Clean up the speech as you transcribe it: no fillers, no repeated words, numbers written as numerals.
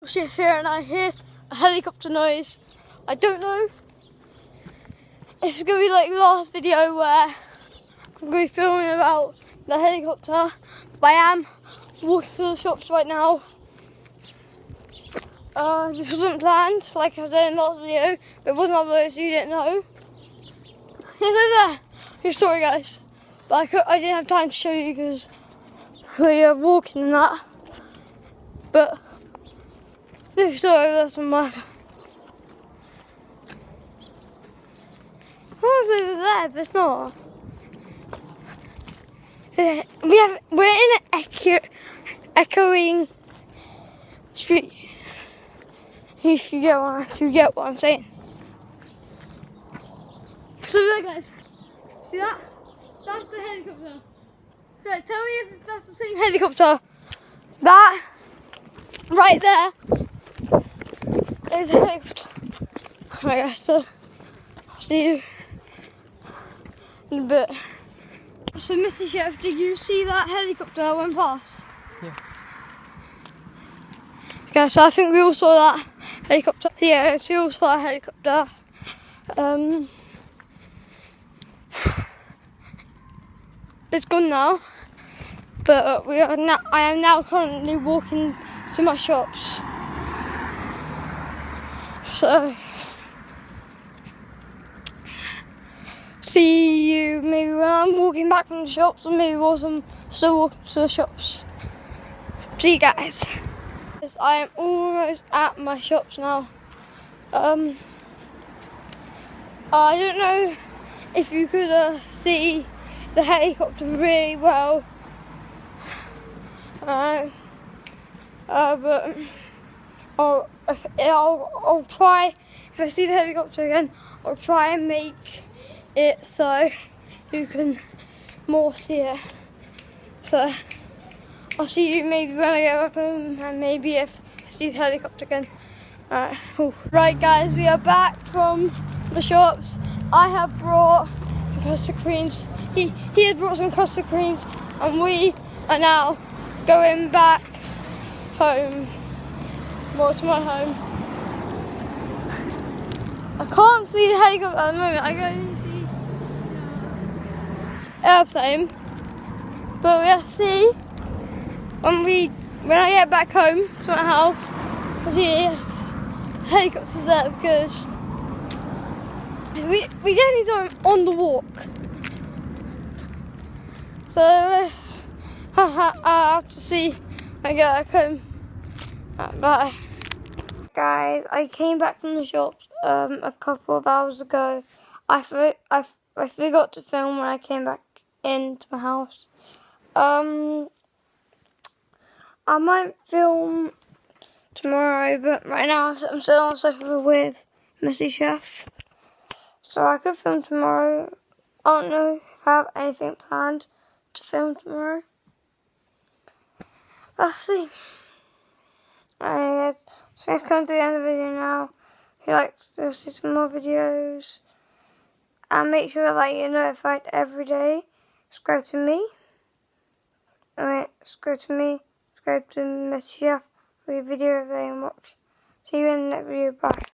Shift here and I hear a helicopter noise. I don't know if it's going to be like the last video where I'm going to be filming about the helicopter, but I am walking to the shops right now. This wasn't planned, like I said in the last video, but it wasn't uploaded so you didn't know. It's over there. Sorry guys, but I didn't have time to show you because we are walking and that. But this is over there somewhere. It's over there, but it's not. We're in an echoing street. If you get what I'm saying. So there, guys. See that? That's the helicopter. Okay, tell me if that's the same helicopter. That right there is a helicopter. Alright, guys. So I'll see you in a bit. So, Mr. Chef, did you see that helicopter that went past? Yes. Okay, so I think we all saw that helicopter. Yeah, we all saw that helicopter. It's gone now, but I am now currently walking to my shops. So, see you maybe when I'm walking back from the shops, or maybe whilst I'm still walking to the shops. See you guys. I am almost at my shops now. I don't know if you could see the helicopter really well, but I'll try. If I see the helicopter again, I'll try and make it so you can more see it. So I'll see you maybe when I get back home, and maybe if I see the helicopter again. Alright, cool. Right guys, we are back from the shops. I have brought custard creams. He has brought some custard creams, and we are now going back home. More to my home. I can't see the helicopter at the moment. I can only see the airplane. But we'll see when I get back home to my house. I'll see if the helicopter's there, because we definitely don't on the walk. So I'll have to see when I get back home. Bye. Guys, I came back from the shops a couple of hours ago. I forgot to film when I came back into my house. I might film tomorrow, but right now I'm still on the sofa with Mr. Chef. So I could film tomorrow. I don't know if I have anything planned to film tomorrow. Let's see. So it's come to the end of the video now. If you like to see some more videos, and make sure that you're notified every day. Subscribe to me. Subscribe to Mr. Chef for your video of the day and watch. See you in the next video. Bye.